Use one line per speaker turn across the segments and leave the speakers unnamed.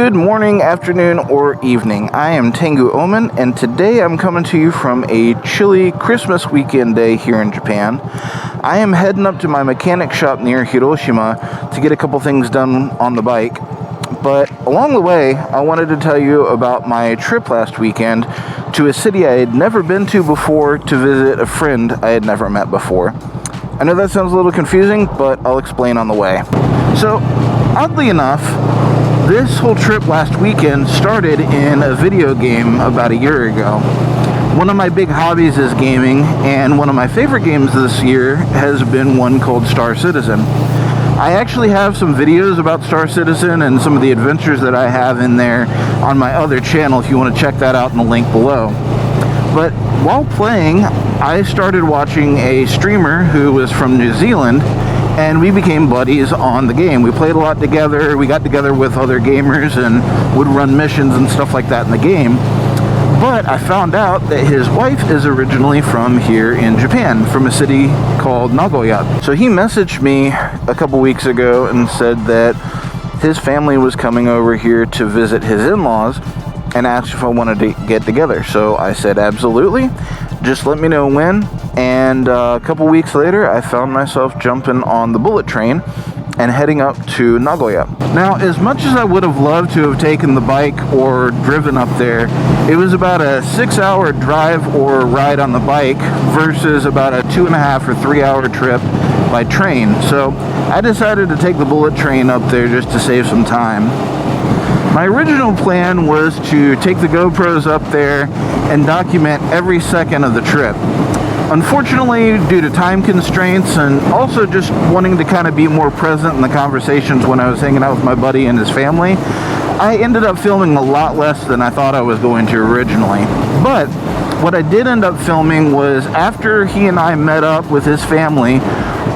Good morning, afternoon, or evening. I am Tengu Omen, and today I'm coming to you from a chilly Christmas weekend day here in Japan. I am heading up to my mechanic shop near Hiroshima to get a couple things done on the bike. But along the way, I wanted to tell you about my trip last weekend to a city I had never been to before to visit a friend I had never met before. I know that sounds a little confusing, but I'll explain on the way. So, oddly enough, this whole trip last weekend started in a video game about a year ago. One of my big hobbies is gaming, and one of my favorite games this year has been one called Star Citizen. I actually have some videos about Star Citizen and some of the adventures that I have in there on my other channel if you want to check that out in the link below. But while playing, I started watching a streamer who was from New Zealand, and we became buddies on the game. We played a lot together, we got together with other gamers and would run missions and stuff like that in the game. But I found out that his wife is originally from here in Japan, from a city called Nagoya. So he messaged me a couple weeks ago and said that his family was coming over here to visit his in-laws and asked if I wanted to get together. So I said, absolutely, just let me know when. And a couple weeks later, I found myself jumping on the bullet train and heading up to Nagoya. Now, as much as I would have loved to have taken the bike or driven up there, it was about a 6-hour drive or ride on the bike versus about a 2.5 or 3-hour trip by train. So I decided to take the bullet train up there just to save some time. My original plan was to take the GoPros up there and document every second of the trip. Unfortunately, due to time constraints and also just wanting to kind of be more present in the conversations when I was hanging out with my buddy and his family, I ended up filming a lot less than I thought I was going to originally. But what I did end up filming was after he and I met up with his family,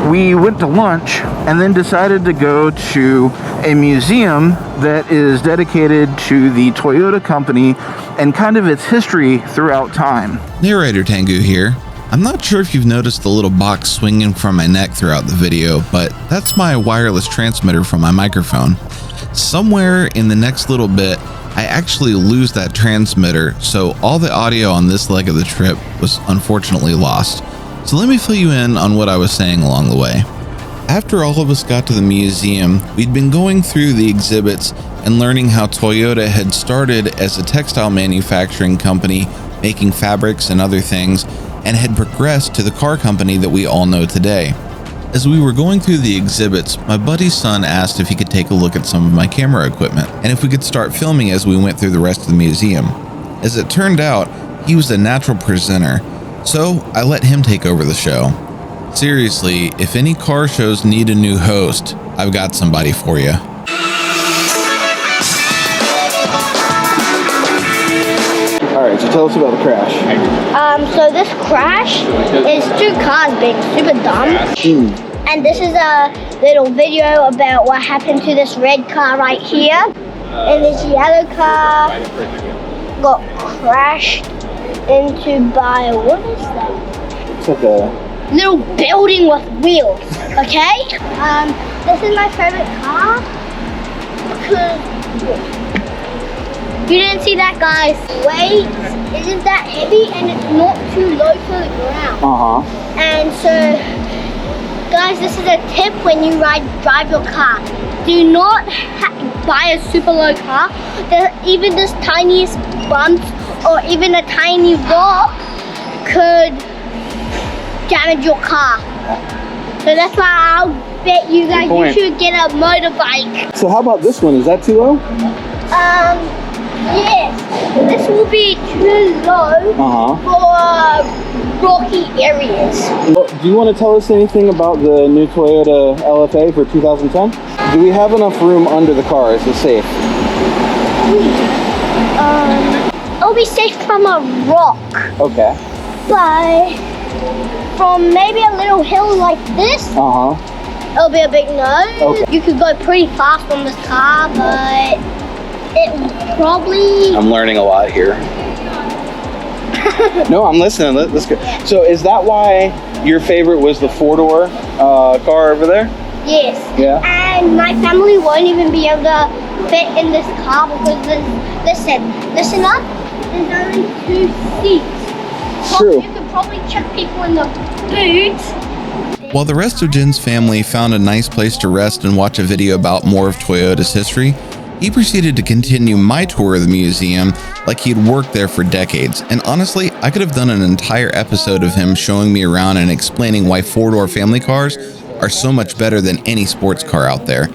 we went to lunch and then decided to go to a museum that is dedicated to the Toyota company and kind of its history throughout time.
Narrator Tengu here. I'm not sure if you've noticed the little box swinging from my neck throughout the video, but that's my wireless transmitter from my microphone. Somewhere in the next little bit, I actually lose that transmitter, so all the audio on this leg of the trip was unfortunately lost. So let me fill you in on what I was saying along the way. After all of us got to the museum, we'd been going through the exhibits and learning how Toyota had started as a textile manufacturing company, making fabrics and other things, and had progressed to the car company that we all know today. As we were going through the exhibits, my buddy's son asked if he could take a look at some of my camera equipment, and if we could start filming as we went through the rest of the museum. As it turned out, he was a natural presenter, so I let him take over the show. Seriously, if any car shows need a new host, I've got somebody for you.
Alright, so tell us about the crash.
So this crash is two cars being super dumb. And this is a little video about what happened to this red car right here. And this yellow car got crashed into by, what is that?
It's like a
little building with wheels, okay? This is my favorite car because you didn't see that, guys. Weight isn't that heavy and it's not too low to the ground. And so, guys, this is a tip when you drive your car. Do not buy a super low car. Even this tiniest bump or even a tiny rock could damage your car. So that's why I'll bet you guys you should get a motorbike.
So how about this one? Is that too low?
Yes, this will be too low for rocky areas.
Do you want to tell us anything about the new Toyota LFA for 2010? Do we have enough room under the car? Is it safe?
It'll be safe from a rock.
Okay.
But from maybe a little hill like this, it'll be a big no. Okay. You could go pretty fast on this car, but it probably...
I'm learning a lot here. No, I'm listening. Let's go.
Yeah.
So is that why your favorite was the four-door car over there?
Yes.
Yeah.
And my family won't even be able to fit in this car because listen up, there's only 2 seats. Plus,
True.
you could probably check people in the boots.
While the rest of Jin's family found a nice place to rest and watch a video about more of Toyota's history, he proceeded to continue my tour of the museum like he'd worked there for decades. And honestly, I could have done an entire episode of him showing me around and explaining why 4-door family cars are so much better than any sports car out there.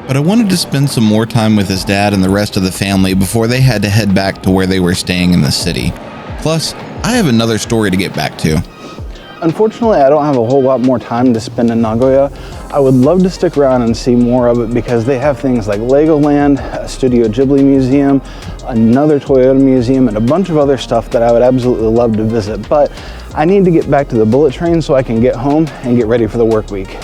But I wanted to spend some more time with his dad and the rest of the family before they had to head back to where they were staying in the city. Plus, I have another story to get back to.
Unfortunately, I don't have a whole lot more time to spend in Nagoya. I would love to stick around and see more of it because they have things like Legoland, a Studio Ghibli museum, another Toyota museum, and a bunch of other stuff that I would absolutely love to visit. But I need to get back to the bullet train so I can get home and get ready for the work week.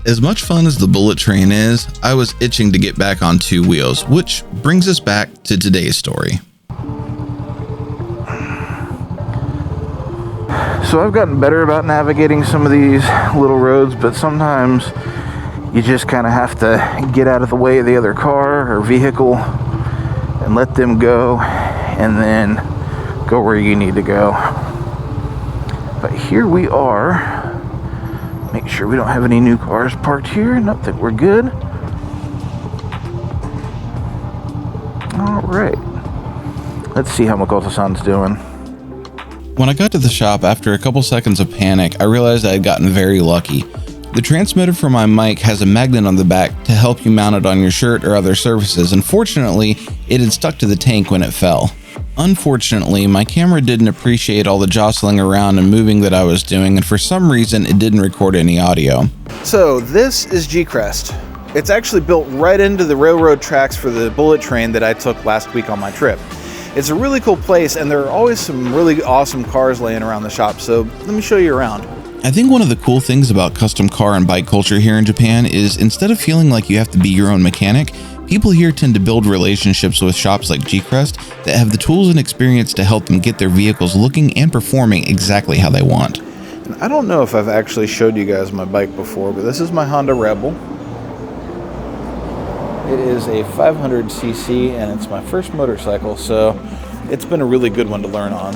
As much fun as the bullet train is, I was itching to get back on 2 wheels, which brings us back to today's story.
So I've gotten better about navigating some of these little roads, but sometimes you just kind of have to get out of the way of the other car or vehicle and let them go and then go where you need to go. But here we are. Make sure we don't have any new cars parked here. Nope, that we're good. All right. Let's see how Makoto-san's doing.
When I got to the shop, after a couple seconds of panic, I realized I had gotten very lucky. The transmitter for my mic has a magnet on the back to help you mount it on your shirt or other surfaces, and fortunately, it had stuck to the tank when it fell. Unfortunately, my camera didn't appreciate all the jostling around and moving that I was doing, and for some reason, it didn't record any audio.
So this is G-Crest. It's actually built right into the railroad tracks for the bullet train that I took last week on my trip. It's a really cool place, and there are always some really awesome cars laying around the shop, so let me show you around.
I think one of the cool things about custom car and bike culture here in Japan is instead of feeling like you have to be your own mechanic, people here tend to build relationships with shops like G-Crest that have the tools and experience to help them get their vehicles looking and performing exactly how they want.
And I don't know if I've actually showed you guys my bike before, but this is my Honda Rebel. It is a 500cc and it's my first motorcycle, so it's been a really good one to learn on.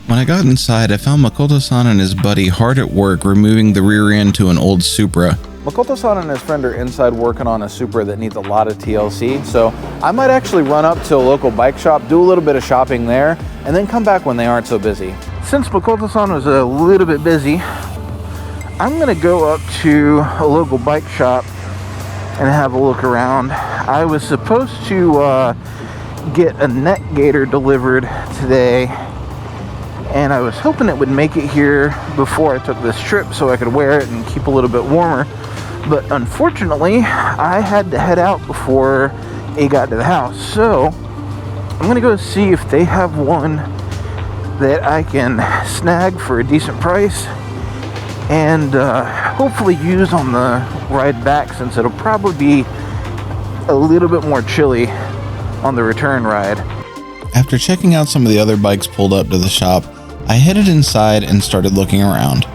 When I got inside, I found Makoto-san and his buddy hard at work removing the rear end to an old Supra.
Makoto-san and his friend are inside working on a Supra that needs a lot of TLC, so I might actually run up to a local bike shop, do a little bit of shopping there, and then come back when they aren't so busy. Since Makoto-san was a little bit busy, I'm gonna go up to a local bike shop and have a look around. I was supposed to get a neck gaiter delivered today, and I was hoping it would make it here before I took this trip so I could wear it and keep a little bit warmer. But unfortunately, I had to head out before it got to the house. So I'm gonna go see if they have one that I can snag for a decent price and hopefully use on the ride back, since it'll probably be a little bit more chilly on the return ride.
After checking out some of the other bikes pulled up to the shop, I headed inside and started looking around.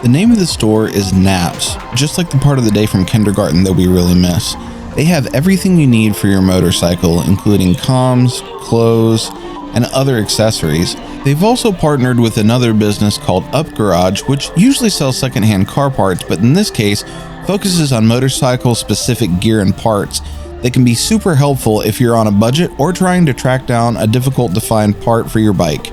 The name of the store is Naps, just like the part of the day from kindergarten that we really miss. They have everything you need for your motorcycle, including comms, clothes, and other accessories. They've also partnered with another business called Up Garage, which usually sells secondhand car parts, but in this case, focuses on motorcycle-specific gear and parts that can be super helpful if you're on a budget or trying to track down a difficult-to-find part for your bike.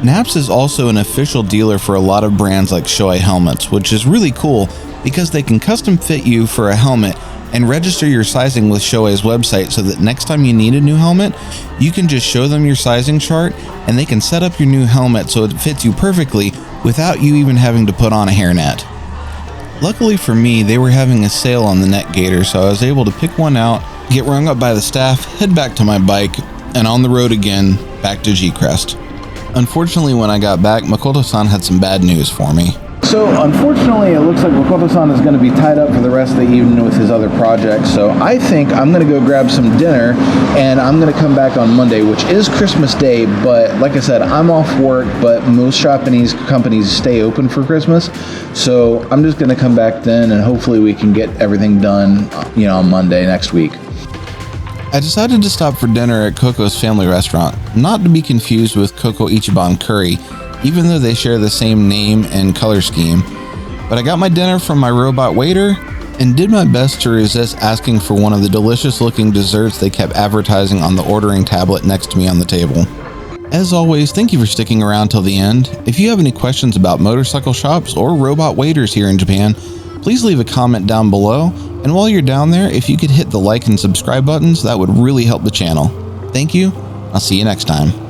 Naps is also an official dealer for a lot of brands like Shoei helmets, which is really cool because they can custom fit you for a helmet and register your sizing with Shoei's website so that next time you need a new helmet, you can just show them your sizing chart and they can set up your new helmet so it fits you perfectly without you even having to put on a hairnet. Luckily for me, they were having a sale on the neck gaiter, so I was able to pick one out, get rung up by the staff, head back to my bike, and on the road again, back to G-Crest. Unfortunately, when I got back, Makoto-san had some bad news for me.
So unfortunately, it looks like Makoto-san is going to be tied up for the rest of the evening with his other projects. So I think I'm going to go grab some dinner and I'm going to come back on Monday, which is Christmas Day. But like I said, I'm off work, but most Japanese companies stay open for Christmas. So I'm just going to come back then and hopefully we can get everything done, on Monday next week.
I decided to stop for dinner at Coco's family restaurant, not to be confused with Coco Ichiban Curry, even though they share the same name and color scheme. But I got my dinner from my robot waiter and did my best to resist asking for one of the delicious looking desserts they kept advertising on the ordering tablet next to me on the table. As always, thank you for sticking around till the end. If you have any questions about motorcycle shops or robot waiters here in Japan, please leave a comment down below. And while you're down there, if you could hit the like and subscribe buttons, that would really help the channel. Thank you. I'll see you next time.